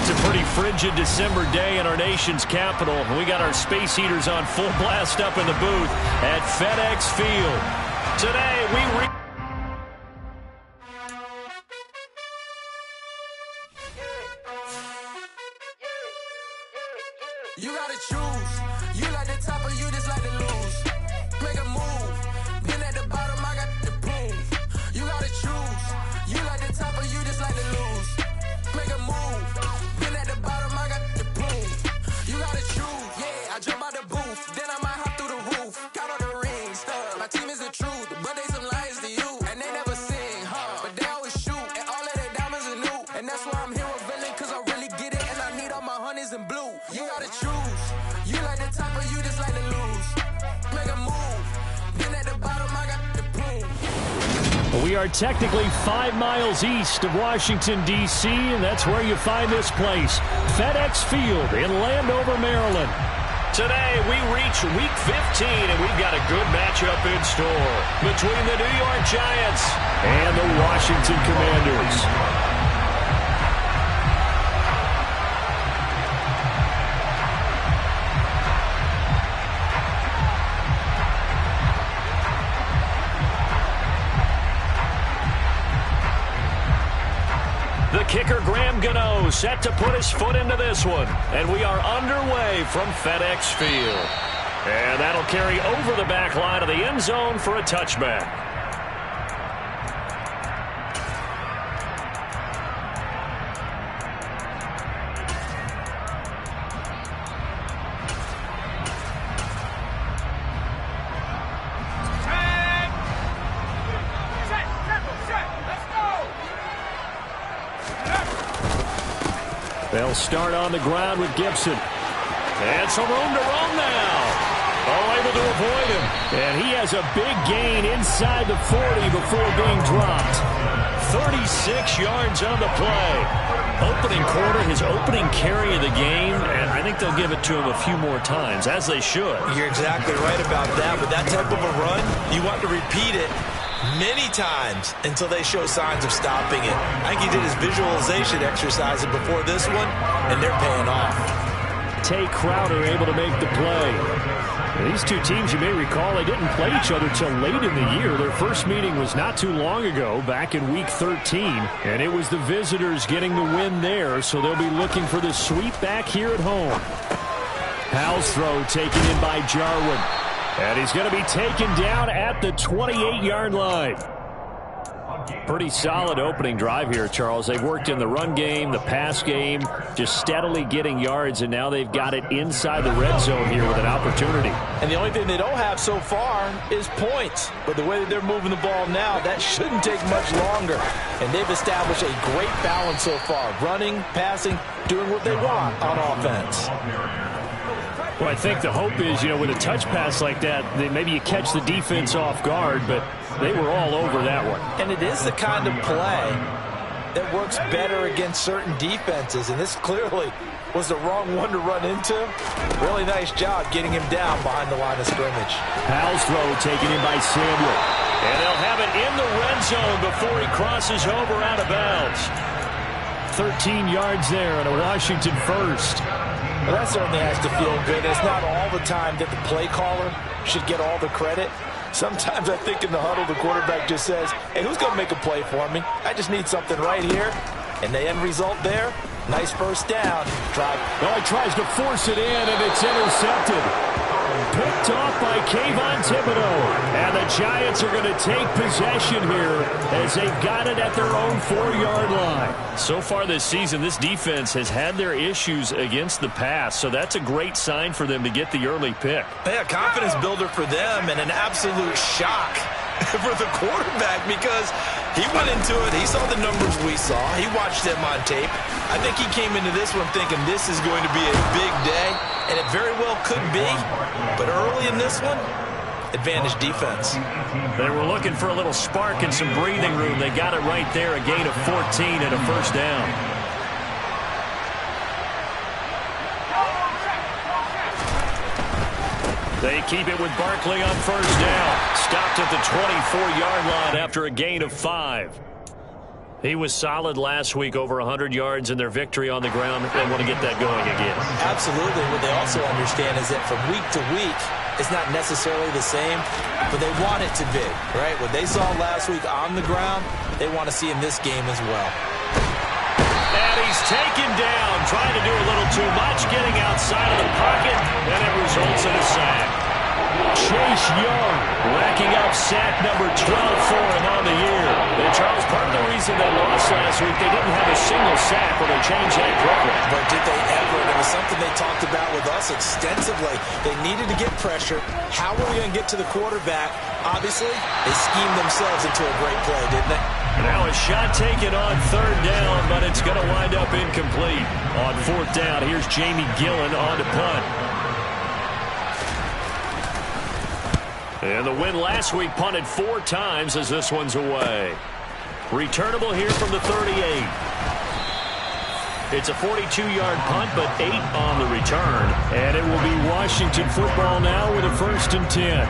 It's a pretty frigid December day in our nation's capital. We got our space heaters on full blast up in the booth at FedEx Field. Today, You gotta choose. You like the top or you just like to lose. Make a move. Been at the bottom, I got the proof. You gotta choose. You like the top or you just like to lose. Make a move. Been at the bottom, I got the proof. You gotta choose. Yeah, I jump out the booth. Then I might hop through the roof. Count on the rings. My team is the truth, but they some lies to you. And they never sing, but they always shoot. And all of their diamonds are new. And that's why I'm here with villain, cause I really get it. And I need all my honeys in blue. You gotta choose. You like the top or you just like to lose. Make a move. Been at the bottom, I got the proof. we are technically 5 miles east of Washington, D.C., and that's where you find this place, FedEx Field in Landover, Maryland. Today, we reach Week 15, and we've got a good matchup in store between the New York Giants and the Washington Commanders. The kicker, Graham Gano, set to put his foot into this one. And we are underway from FedEx Field. And that'll carry over the back line of the end zone for a touchback. They'll start on the ground with Gibson. And some room to run now. Oh, able to avoid him. And he has a big gain inside the 40 before being dropped. 36 yards on the play. Opening quarter, his opening carry of the game, and I think they'll give it to him a few more times, as they should. You're exactly right about that, but that type of a run, you want to repeat it many times until they show signs of stopping it. I think he did his visualization exercises before this one, and they're paying off. Tay Crowder able to make the play. These two teams, you may recall, they didn't play each other till late in the year. Their first meeting was not too long ago, back in Week 13, and it was the visitors getting the win there, so they'll be looking for the sweep back here at home. Powell's throw taken in by Jarwin. And he's going to be taken down at the 28-yard line. Pretty solid opening drive here, Charles. They've worked in the run game, the pass game, just steadily getting yards, and now they've got it inside the red zone here with an opportunity. And the only thing they don't have so far is points. But the way that they're moving the ball now, that shouldn't take much longer. And they've established a great balance so far. Running, passing, doing what they want on offense. Well, I think the hope is, with a touch pass like that, maybe you catch the defense off guard, but they were all over that one. And it is the kind of play that works better against certain defenses, and this clearly was the wrong one to run into. Really nice job getting him down behind the line of scrimmage. Powell's throw taken in by Samuel. And they'll have it in the red zone before he crosses over out of bounds. 13 yards there and a Washington first. Well, that certainly has to feel good. It's not all the time that the play caller should get all the credit. Sometimes I think in the huddle, the quarterback just says, hey, who's going to make a play for me? I just need something right here. And the end result there, nice first down. Well, he tries to force it in, and it's intercepted. Picked off by Kayvon Thibodeau. And the Giants are going to take possession here as they've got it at their own 4-yard line. So far this season, this defense has had their issues against the pass, so that's a great sign for them to get the early pick. Yeah, confidence builder for them and an absolute shock for the quarterback because he went into it. He saw the numbers we saw. He watched them on tape. I think he came into this one thinking this is going to be a big day, and it very well could be. But early in this one, advantage defense. They were looking for a little spark and some breathing room. They got it right there, a gain of 14 and a first down. They keep it with Barkley on first down. Stopped at the 24-yard line after a gain of 5. He was solid last week, over 100 yards in their victory on the ground. They want to get that going again. Absolutely. What they also understand is that from week to week, it's not necessarily the same, but they want it to be, right? What they saw last week on the ground, they want to see in this game as well. And he's taken down, trying to do a little too much, getting outside of the pocket, and it results in a sack. Chase Young racking up sack number 12 for him on the year. And Charles, part of the reason they lost last week, they didn't have a single sack when they changed that quickly. But did they ever? It was something they talked about with us extensively. They needed to get pressure. How were we going to get to the quarterback? Obviously, they schemed themselves into a great play, didn't they? Now a shot taken on third down, but it's going to wind up incomplete. On fourth down, here's Jamie Gillen on to punt. And the win last week punted 4 times as this one's away. Returnable here from the 38. It's a 42-yard punt, but 8 on the return. And it will be Washington football now with a 1st and 10.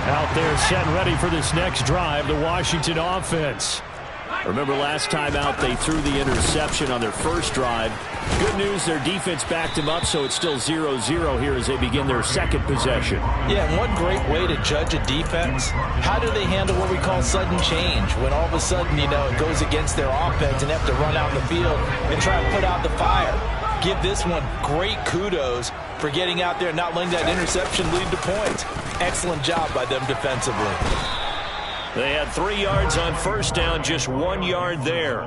Out there set and ready for this next drive, the Washington offense. Remember last time out they threw the interception on their first drive. Good news, their defense backed them up, so it's still 0-0 here as they begin their second possession. Yeah, and one great way to judge a defense, how do they handle what we call sudden change? When all of a sudden, you know, it goes against their offense and they have to run out in the field and try to put out the fire. Give this one great kudos for getting out there and not letting that interception lead to points. Excellent job by them defensively. They had 3 yards on first down, just 1 yard there.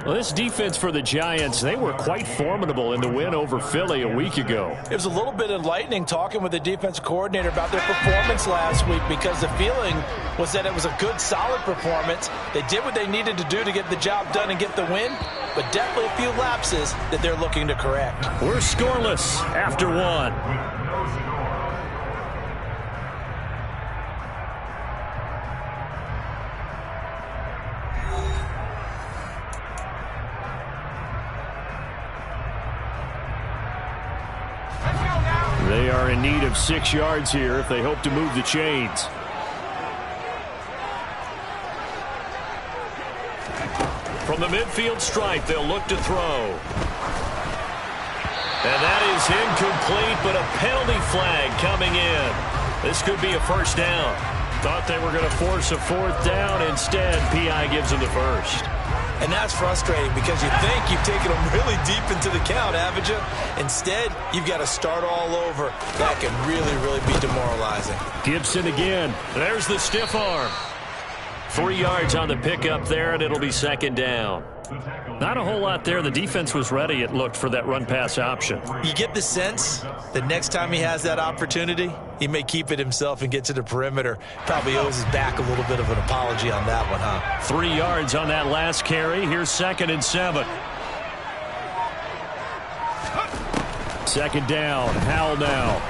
Well, this defense for the Giants, they were quite formidable in the win over Philly a week ago. It was a little bit enlightening talking with the defense coordinator about their performance last week, because the feeling was that it was a good, solid performance. They did what they needed to do to get the job done and get the win, but definitely a few lapses that they're looking to correct. We're scoreless after 1. They are in need of 6 yards here if they hope to move the chains. From the midfield stripe, they'll look to throw. And that is incomplete, but a penalty flag coming in. This could be a first down. Thought they were going to force a 4th down. Instead, P.I. gives them the first. And that's frustrating because you think you've taken them really deep into the count, haven't you? Instead, you've got to start all over. That can really, really be demoralizing. Gibson again. There's the stiff arm. 3 yards on the pickup there, and it'll be 2nd down. Not a whole lot there. The defense was ready, it looked, for that run-pass option. You get the sense that next time he has that opportunity, he may keep it himself and get to the perimeter. Probably owes his back a little bit of an apology on that one, huh? 3 yards on that last carry. Here's 2nd and 7. 2nd down. Howell now.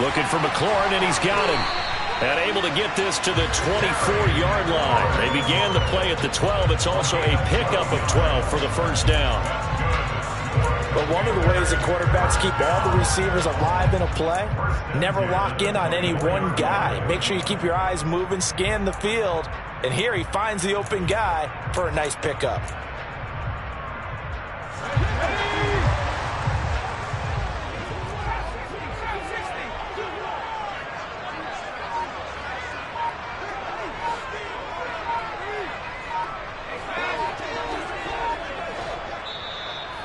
Looking for McLaurin, and he's got him. And able to get this to the 24-yard line. They began the play at the 12. It's also a pickup of 12 for the first down. But one of the ways that quarterbacks keep all the receivers alive in a play, never lock in on any one guy. Make sure you keep your eyes moving, scan the field. And here he finds the open guy for a nice pickup.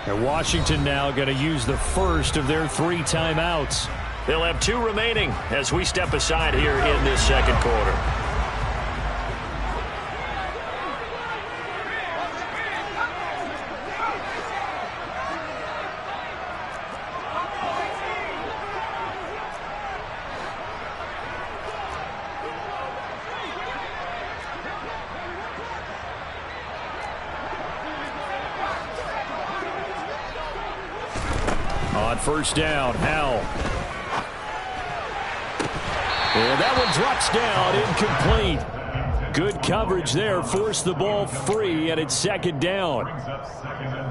And Washington now going to use the first of their 3 timeouts. They'll have 2 remaining as we step aside here in this second quarter. On first down, Howell. And that one drops down, incomplete. Good coverage there, forced the ball free, and it's second down.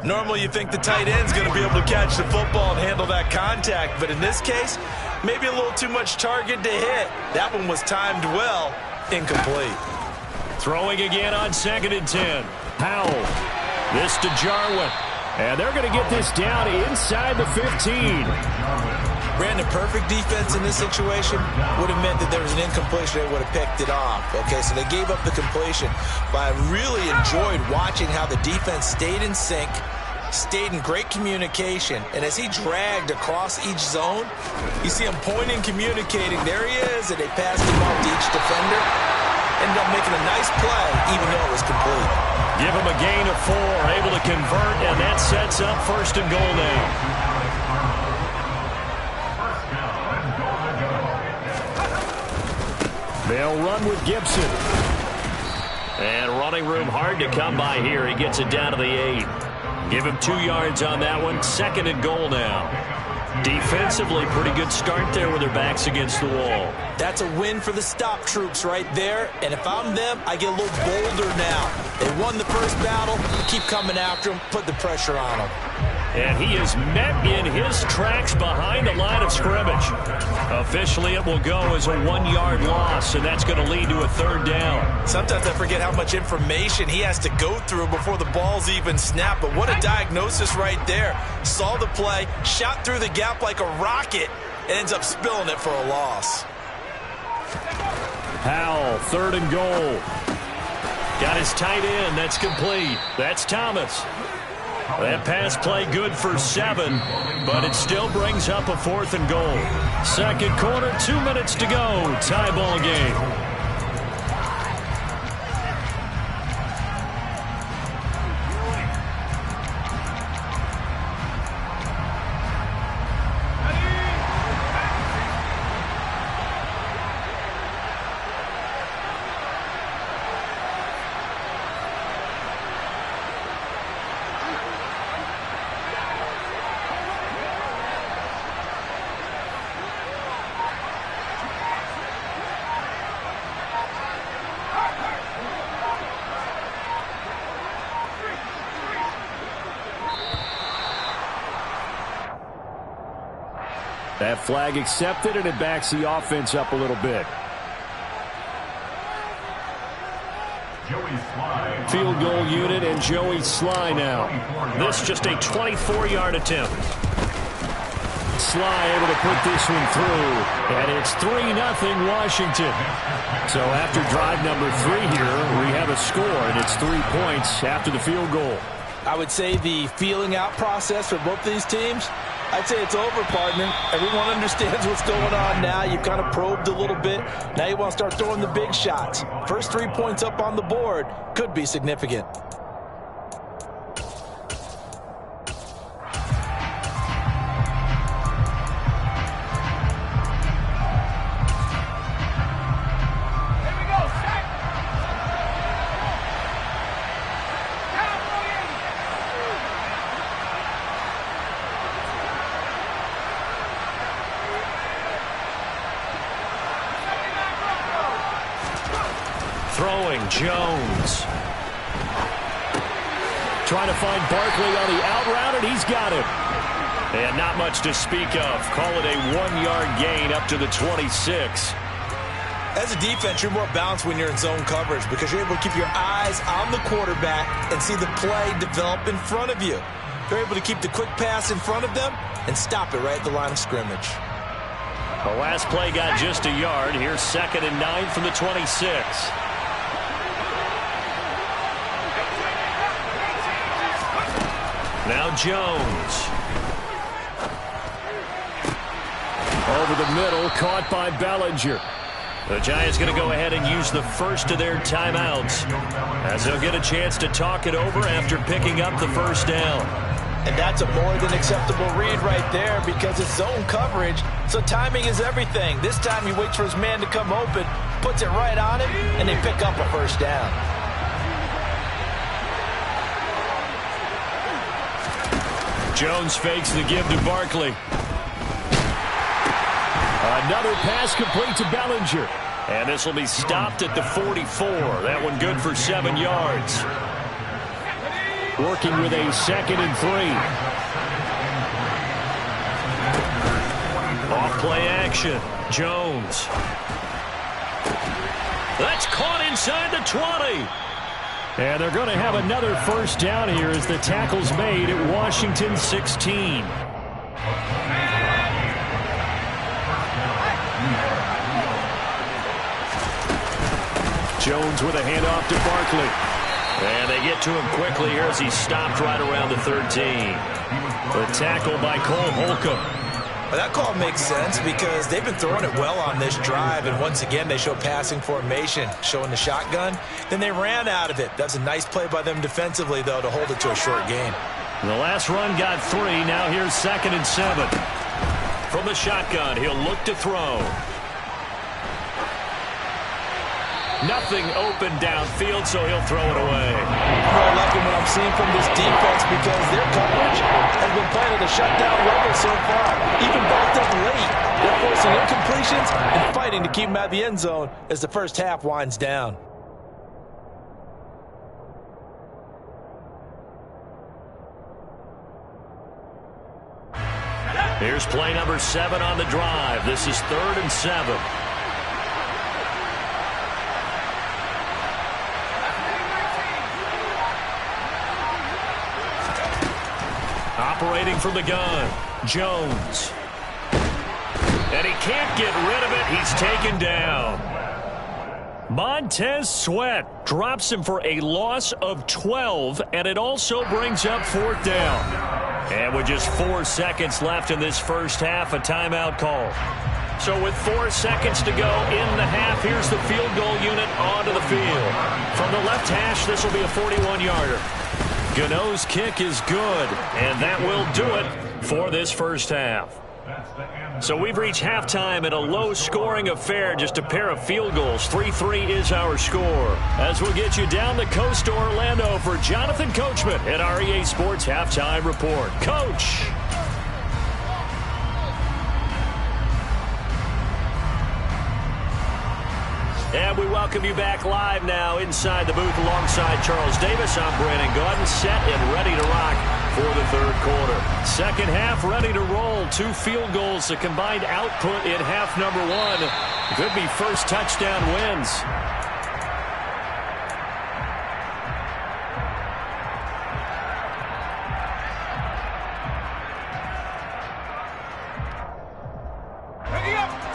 Normally you think the tight end's going to be able to catch the football and handle that contact, but in this case, maybe a little too much target to hit. That one was timed well, incomplete. Throwing again on 2nd and 10. Howell. This to Jarwin. And they're going to get this down inside the 15. Brandon, perfect defense in this situation would have meant that there was an incompletion. They would have picked it off. Okay, so they gave up the completion. But I really enjoyed watching how the defense stayed in sync, stayed in great communication. And as he dragged across each zone, you see him pointing, communicating. There he is, and they passed him off to each defender. Ended up making a nice play, even though it was complete. Give him a gain of 4, able to convert, and that sets up 1st and goal now. They'll run with Gibson. And running room hard to come by here. He gets it down to the 8. Give him 2 yards on that one. 2nd and goal now. Defensively, pretty good start there with their backs against the wall. That's a win for the stop troops right there. And if I'm them, I get a little bolder now. They won the first battle. Keep coming after them. Put the pressure on them. And he is met in his tracks behind the line of scrimmage. Officially, it will go as a 1-yard loss, and that's going to lead to a 3rd down. Sometimes I forget how much information he has to go through before the ball's even snapped. But what a diagnosis right there. Saw the play, shot through the gap like a rocket, and ends up spilling it for a loss. Howell, 3rd and goal. Got his tight end. That's complete. That's Thomas. That pass play good for 7, but it still brings up a 4th and goal. Second quarter, 2 minutes to go. Tie ball game. That flag accepted, and it backs the offense up a little bit. Field goal unit and Joey Sly now. This just a 24-yard attempt. Sly able to put this one through, and it's 3-0 Washington. So after drive number 3 here, we have a score, and it's 3 points after the field goal. I would say the feeling out process for both these teams, I'd say it's over, partner. Everyone understands what's going on now. You've kind of probed a little bit. Now you want to start throwing the big shots. First 3 points up on the board could be significant. Throwing, Jones. Trying to find Barkley on the out route, and he's got it. And not much to speak of. Call it a 1-yard gain up to the 26. As a defense, you're more balanced when you're in zone coverage because you're able to keep your eyes on the quarterback and see the play develop in front of you. You're able to keep the quick pass in front of them and stop it right at the line of scrimmage. The last play got just a yard. Here's 2nd and 9 from the 26. Now Jones. Over the middle, caught by Bellinger. The Giants going to go ahead and use the first of their timeouts as they'll get a chance to talk it over after picking up the first down. And that's a more than acceptable read right there because it's zone coverage, so timing is everything. This time he waits for his man to come open, puts it right on him, and they pick up a first down. Jones fakes the give to Barkley. Another pass complete to Bellinger. And this will be stopped at the 44. That one good for 7 yards. Working with a 2nd and 3. Off play action. Jones. That's caught inside the 20. And they're going to have another first down here as the tackle's made at Washington 16. Jones with a handoff to Barkley. And they get to him quickly here as he's stopped right around the 13. The tackle by Cole Holcomb. Well, that call makes sense because they've been throwing it well on this drive, and once again they show passing formation, showing the shotgun. Then they ran out of it. That's a nice play by them defensively, though, to hold it to a short game. The last run got 3. Now here's 2nd and 7. From the shotgun, he'll look to throw. Nothing open downfield, so he'll throw it away. I'm really liking what I'm seeing from this defense because their coverage has been playing at a shutdown level so far. Even backed up late. They're forcing incompletions and fighting to keep them out of the end zone as the first half winds down. Here's play number 7 on the drive. This is 3rd and 7. Operating from the gun, Jones. And he can't get rid of it. He's taken down. Montez Sweat drops him for a loss of 12, and it also brings up 4th down. And with just 4 seconds left in this first half, a timeout call. So with 4 seconds to go in the half, here's the field goal unit onto the field. From the left hash, this will be a 41-yarder. Gano's kick is good, and that will do it for this first half. So we've reached halftime in a low-scoring affair, just a pair of field goals. 3-3 is our score. As we'll get you down the coast to Orlando for Jonathan Coachman at our EA Sports Halftime Report. Coach! And we welcome you back live now inside the booth alongside Charles Davis. I'm Brandon Gaudin, set and ready to rock for the 3rd quarter. Second half ready to roll. 2 field goals, the combined output in half number 1. Could be first touchdown wins.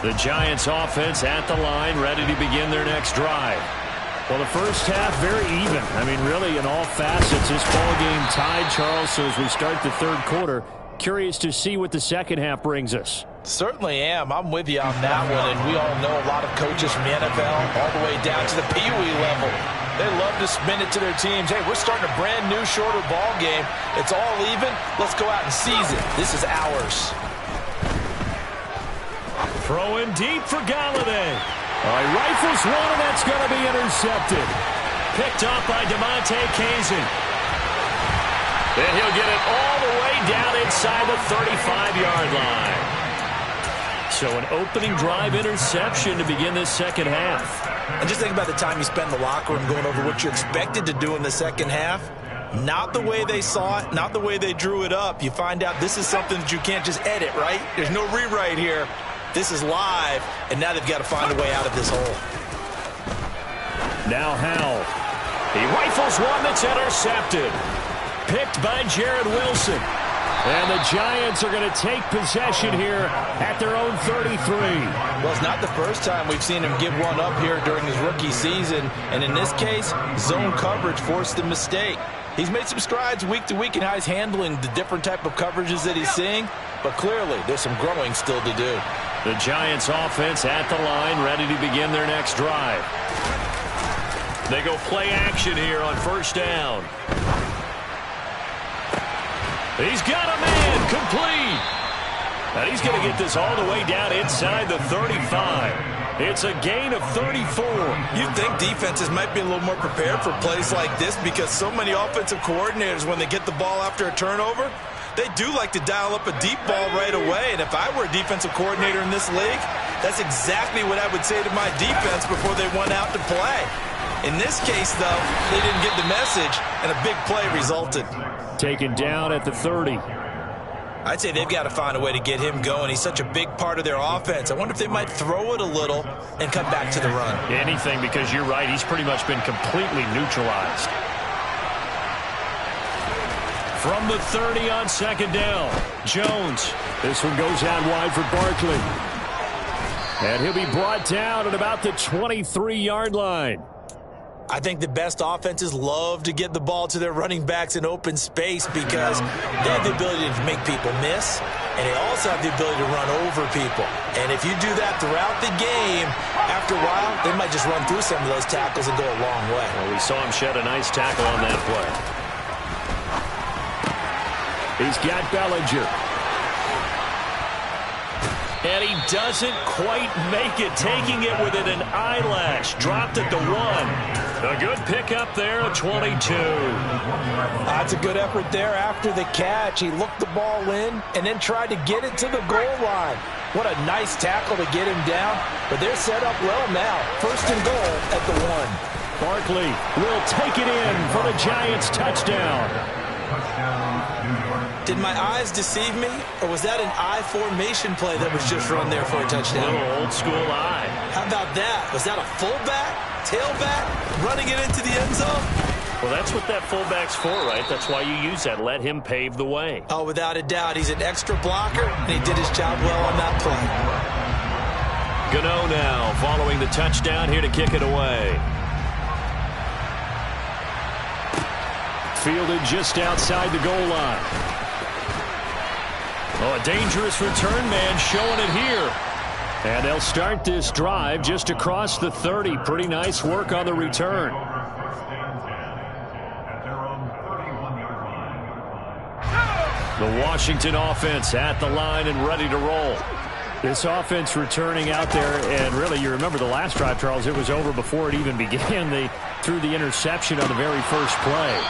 The Giants offense at the line, ready to begin their next drive. Well, the first half, very even. I mean, really, in all facets, this ball game tied, Charles. So as we start the 3rd quarter, curious to see what the second half brings us. Certainly am. I'm with you on that one. And we all know a lot of coaches from the NFL all the way down to the Pee Wee level. They love to spin it to their teams. Hey, we're starting a brand new, shorter ball game. It's all even. Let's go out and seize it. This is ours. Throwing deep for Galladay. He rifles one, and that's going to be intercepted. Picked off by DeMonte Casey. Then he'll get it all the way down inside the 35-yard line. So an opening drive interception to begin this second half. And just think about the time you spend in the locker room going over what you expected to do in the second half. Not the way they saw it, not the way they drew it up. You find out this is something that you can't just edit, right? There's no rewrite here. This is live, and now they've got to find a way out of this hole. Now Howell. He rifles one that's intercepted. Picked by Jared Wilson. And the Giants are going to take possession here at their own 33. Well, it's not the first time we've seen him give one up here during his rookie season. And in this case, zone coverage forced the mistake. He's made some strides week to week in how he's handling the different type of coverages that he's seeing, but clearly there's some growing still to do. The Giants offense at the line, ready to begin their next drive. They go play action here on first down. He's got a man complete. And he's going to get this all the way down inside the 35. It's a gain of 34. You'd think defenses might be a little more prepared for plays like this because so many offensive coordinators, when they get the ball after a turnover, they do like to dial up a deep ball right away. And if I were a defensive coordinator in this league, that's exactly what I would say to my defense before they went out to play. In this case, though, they didn't get the message, and a big play resulted. Taken down at the 30. I'd say they've got to find a way to get him going. He's such a big part of their offense. I wonder if they might throw it a little and come back to the run. Anything, because you're right. He's pretty much been completely neutralized. From the 30 on second down, Jones. This one goes out wide for Barkley. And he'll be brought down at about the 23-yard line. I think the best offenses love to get the ball to their running backs in open space because they have the ability to make people miss, and they also have the ability to run over people. And if you do that throughout the game, after a while, they might just run through some of those tackles and go a long way. Well, we saw him shed a nice tackle on that play. He's got Bellinger. And he doesn't quite make it, taking it within an eyelash. Dropped at the 1. A good pickup there, a 22. That's a good effort there after the catch. He looked the ball in and then tried to get it to the goal line. What a nice tackle to get him down. But they're set up well now. First and goal at the 1. Barkley will take it in for the Giants touchdown. Did my eyes deceive me, or was that an I formation play that was just run there for a touchdown? A little old school eye. How about that? Was that a fullback, tailback, running it into the end zone? Well, that's what that fullback's for, right? That's why you use that. Let him pave the way. Oh, without a doubt. He's an extra blocker, and he did his job well on that play. Gano now following the touchdown here to kick it away. Fielded just outside the goal line. Oh, a dangerous return man showing it here. And they'll start this drive just across the 30. Pretty nice work on the return. The Washington offense at the line and ready to roll. This offense returning out there, and really, you remember the last drive, Charles, it was over before it even began. They threw the interception on the very first play.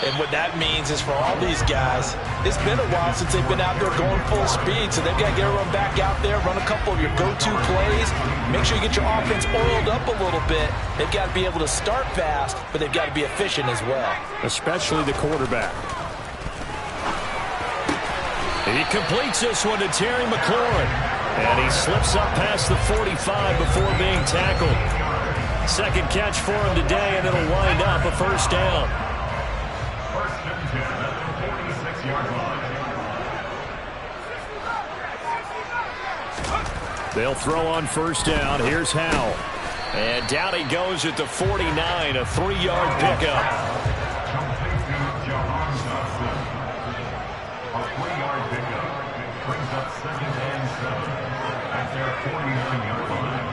And what that means is for all these guys, it's been a while since they've been out there going full speed, so they've got to get everyone back out there, run a couple of your go-to plays, make sure you get your offense oiled up a little bit. They've got to be able to start fast, but they've got to be efficient as well. Especially the quarterback. He completes this one to Terry McLaurin, and he slips up past the 45 before being tackled. Second catch for him today, and it'll wind up a first down. They'll throw on first down. Here's Howell. And down he goes at the 49, a 3-yard pickup. A 3-yard pickup brings up 2nd and 7 at their 49-yard line.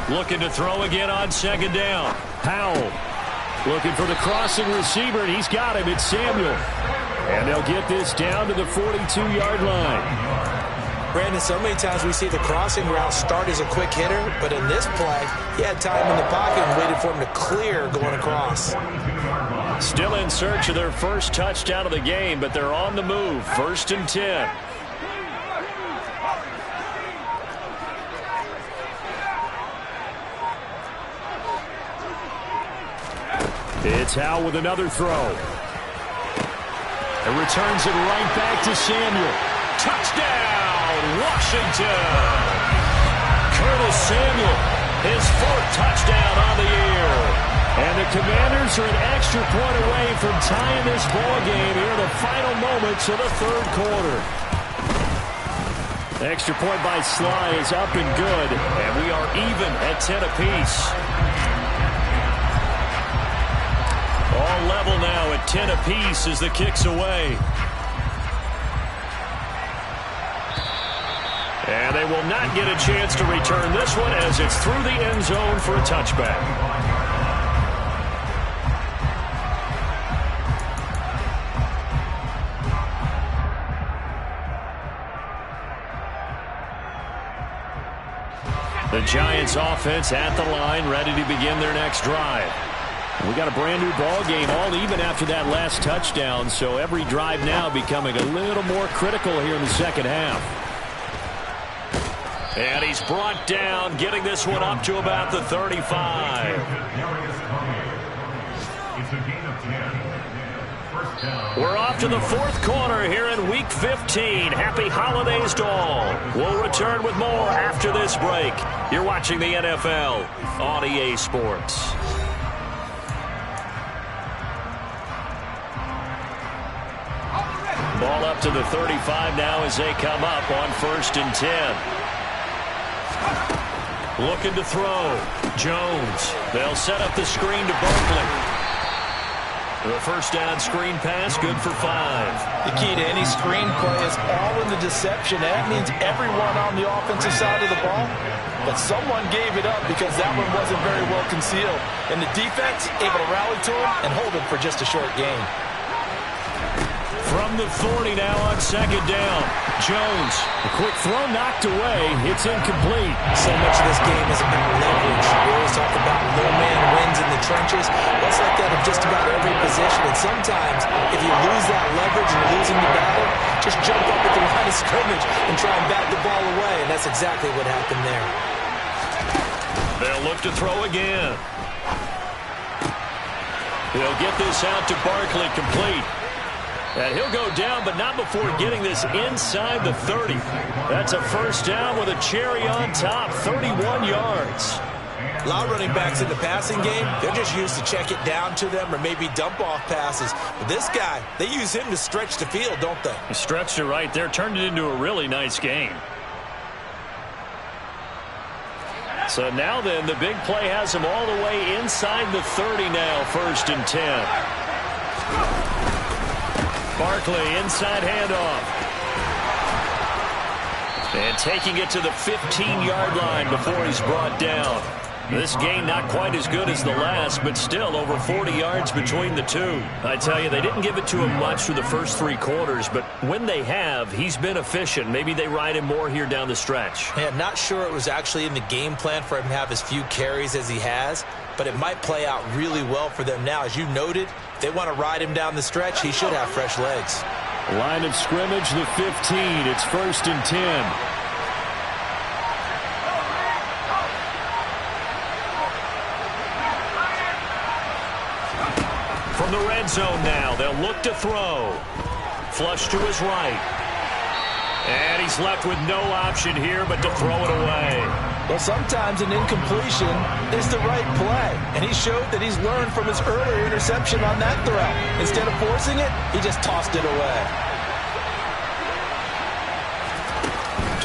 Looking to throw again on second down. Howell looking for the crossing receiver, and he's got him. It's Samuel. And they'll get this down to the 42-yard line. Brandon, so many times we see the crossing route start as a quick hitter, but in this play, he had time in the pocket and waited for him to clear going across. Still in search of their first touchdown of the game, but they're on the move. 1st and 10. It's Howell with another throw. It returns it right back to Samuel. Touchdown, Washington! Curtis Samuel, his 4th touchdown on the year. And the Commanders are an extra point away from tying this ball game here in the final moments of the 3rd quarter. Extra point by Sly is up and good, and we are even at 10 apiece. All level now at 10 apiece as the kick's away. And they will not get a chance to return this one as it's through the end zone for a touchback. The Giants offense at the line, ready to begin their next drive. We got a brand new ball game, all even after that last touchdown, so every drive now becoming a little more critical here in the second half. And he's brought down, getting this one up to about the 35. It's a gain of 10. First down. We're off to the fourth quarter here in Week 15. Happy holidays to all. We'll return with more after this break. You're watching the NFL on EA Sports. Ball up to the 35 now as they come up on 1st and 10. Looking to throw. Jones. They'll set up the screen to Barkley. The first down screen pass, good for 5. The key to any screen play is all in the deception. That means everyone on the offensive side of the ball. But someone gave it up because that one wasn't very well concealed. And the defense able to rally to him and hold him for just a short gain. From the 40 now on 2nd down. Jones, a quick throw knocked away. It's incomplete. So much of this game is about leverage. We always talk about no man wins in the trenches. That's like that of just about every position. And sometimes, if you lose that leverage and you're losing the battle, just jump up at the line of scrimmage and try and bat the ball away. And that's exactly what happened there. They'll look to throw again. He'll get this out to Barkley, complete. And he'll go down, but not before getting this inside the 30. That's a first down with a cherry on top, 31 yards. A lot of running backs in the passing game, they're just used to check it down to them or maybe dump off passes. But this guy, they use him to stretch the field, don't they? He stretched it right there, turned it into a really nice game. So now then, the big play has him all the way inside the 30 now, 1st and 10. Barkley, inside handoff. And taking it to the 15-yard line before he's brought down. This gain not quite as good as the last, but still over 40 yards between the two. I tell you, they didn't give it to him much for the first 3 quarters, but when they have, he's been efficient. Maybe they ride him more here down the stretch. Yeah, not sure it was actually in the game plan for him to have as few carries as he has, but it might play out really well for them now. As you noted, if they want to ride him down the stretch, he should have fresh legs. Line of scrimmage, the 15. It's 1st and 10. From the red zone now, they'll look to throw. Flush to his right. And he's left with no option here but to throw it away. Well, sometimes an incompletion is the right play. And he showed that he's learned from his earlier interception on that throw. Instead of forcing it, he just tossed it away.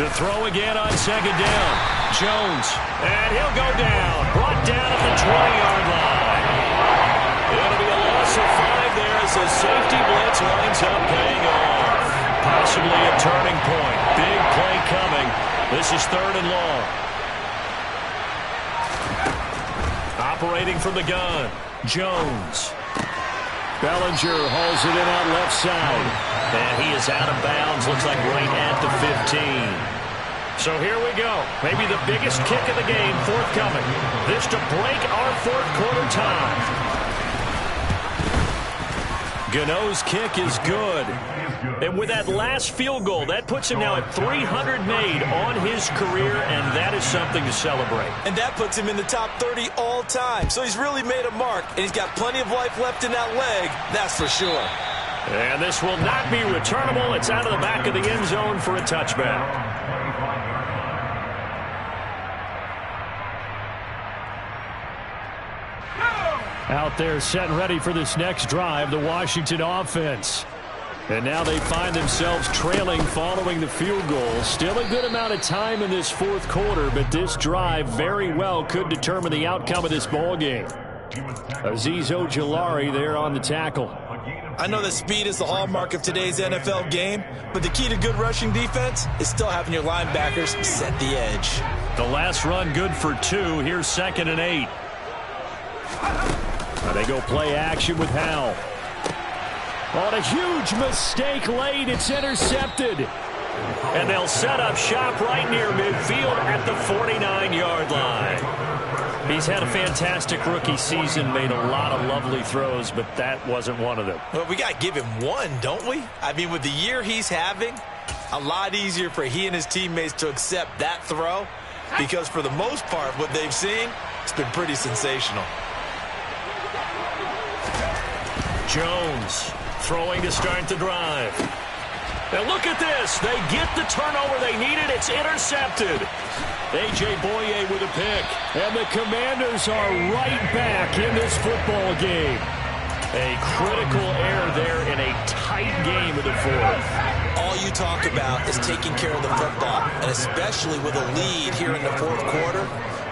To throw again on 2nd down. Jones. And he'll go down. Brought down at the 20-yard line. It'll be a loss of 5 there as the safety blitz winds up paying off. Possibly a turning point. Big play coming. This is 3rd and long. Operating from the gun. Jones. Bellinger hauls it in out left side. And he is out of bounds. Looks like right at the 15. So here we go. Maybe the biggest kick of the game forthcoming. This to break our 4th quarter tie. Gano's kick is good. And with that last field goal, that puts him now at 300 made on his career, and that is something to celebrate. And that puts him in the top 30 all time. So he's really made a mark, and he's got plenty of life left in that leg, that's for sure. And this will not be returnable. It's out of the back of the end zone for a touchback. Out there set and ready for this next drive, the Washington offense. And now they find themselves trailing following the field goal. Still a good amount of time in this fourth quarter, but this drive very well could determine the outcome of this ball game. Azeez Ojulari there on the tackle. I know that speed is the hallmark of today's NFL game, but the key to good rushing defense is still having your linebackers set the edge. The last run good for 2. Here's 2nd and 8. Now they go play action with Howell. On a huge mistake late, it's intercepted. And they'll set up shop right near midfield at the 49-yard line. He's had a fantastic rookie season, made a lot of lovely throws, but that wasn't one of them. Well, we got to give him one, don't we? I mean, with the year he's having, a lot easier for he and his teammates to accept that throw, because for the most part, what they've seen, it's been pretty sensational. Jones throwing to start the drive. And look at this. They get the turnover they needed. It's intercepted. A.J. Boye with a pick. And the Commanders are right back in this football game. A critical error there in a tight game of the fourth. All you talk about is taking care of the football, and especially with a lead here in the fourth quarter.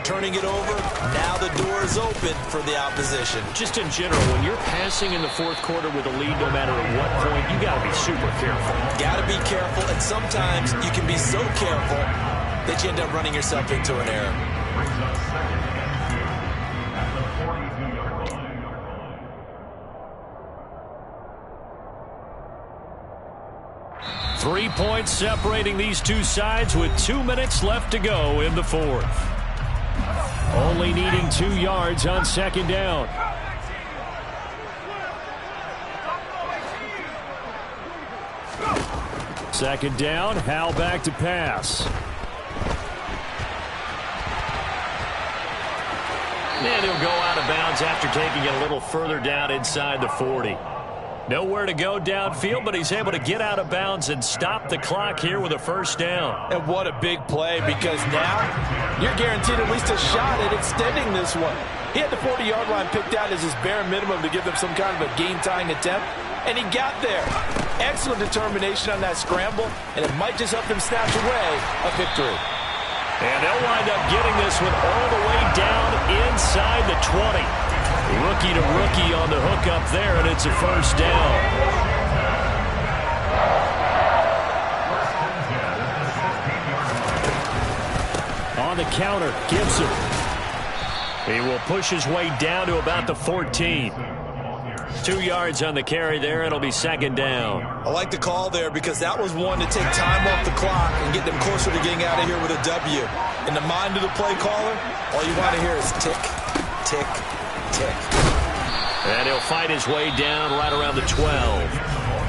Turning it over, now the door is open for the opposition. Just in general, when you're passing in the fourth quarter with a lead, no matter at what point, you got to be super careful. Got to be careful, and sometimes you can be so careful that you end up running yourself into an error. 3 points separating these two sides with 2 minutes left to go in the fourth. Only needing 2 yards on 2nd down. Second down, Howell back to pass. And he'll go out of bounds after taking it a little further down inside the 40. Nowhere to go downfield, but he's able to get out of bounds and stop the clock here with a first down. And what a big play, because now you're guaranteed at least a shot at extending this one. He had the 40-yard line picked out as his bare minimum to give them some kind of a game-tying attempt, and he got there. Excellent determination on that scramble, and it might just help them snatch away a victory. And they'll wind up getting this one all the way down inside the 20. Rookie to rookie on the hook up there, and it's a first down. On the counter, Gibson. He will push his way down to about the 14. 2 yards on the carry there. It'll be second down. I like the call there because that was one to take time off the clock and get them closer to getting out of here with a W. In the mind of the play caller, all you want to hear is tick, tick, tick. And he'll fight his way down right around the 12.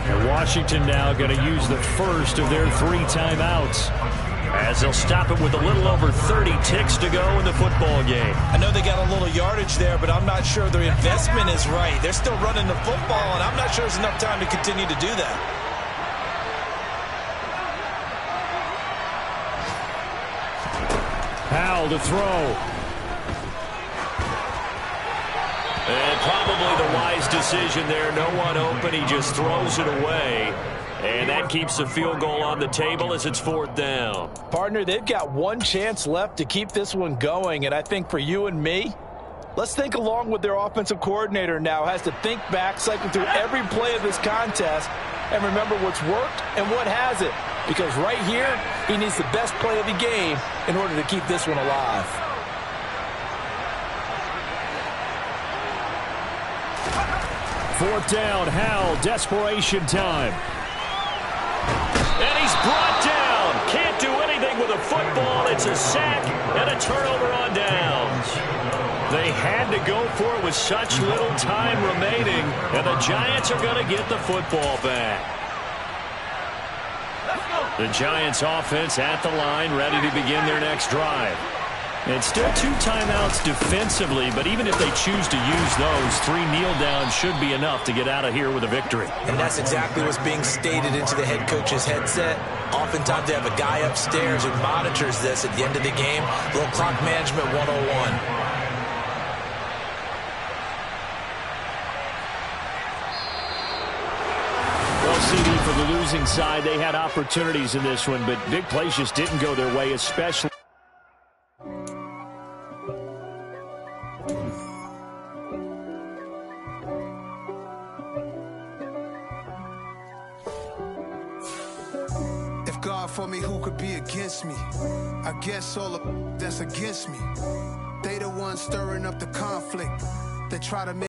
And Washington now going to use the first of their 3 timeouts, as they'll stop it with a little over 30 ticks to go in the football game. I know they got a little yardage there, but I'm not sure their investment is right. They're still running the football, and I'm not sure there's enough time to continue to do that. Howell to throw. And probably the wise decision there. No one open. He just throws it away. And that keeps the field goal on the table as it's fourth down. Partner, they've got one chance left to keep this one going. And I think for you and me, let's think along with their offensive coordinator now. Has to think back, cycle through every play of this contest, and remember what's worked and what hasn't. Because right here, he needs the best play of the game in order to keep this one alive. Fourth down, Howell, desperation time. And he's brought down. Can't do anything with a football. It's a sack and a turnover on downs. They had to go for it with such little time remaining, and the Giants are going to get the football back. The Giants offense at the line, ready to begin their next drive. And still 2 timeouts defensively, but even if they choose to use those, 3 kneel downs should be enough to get out of here with a victory. And that's exactly what's being stated into the head coach's headset. Oftentimes they have a guy upstairs who monitors this at the end of the game. A little clock management 101. Well, CD, for the losing side, they had opportunities in this one, but big plays just didn't go their way, especially. If God for me, who could be against me? I guess all of that's against me. They the ones stirring up the conflict. They try to make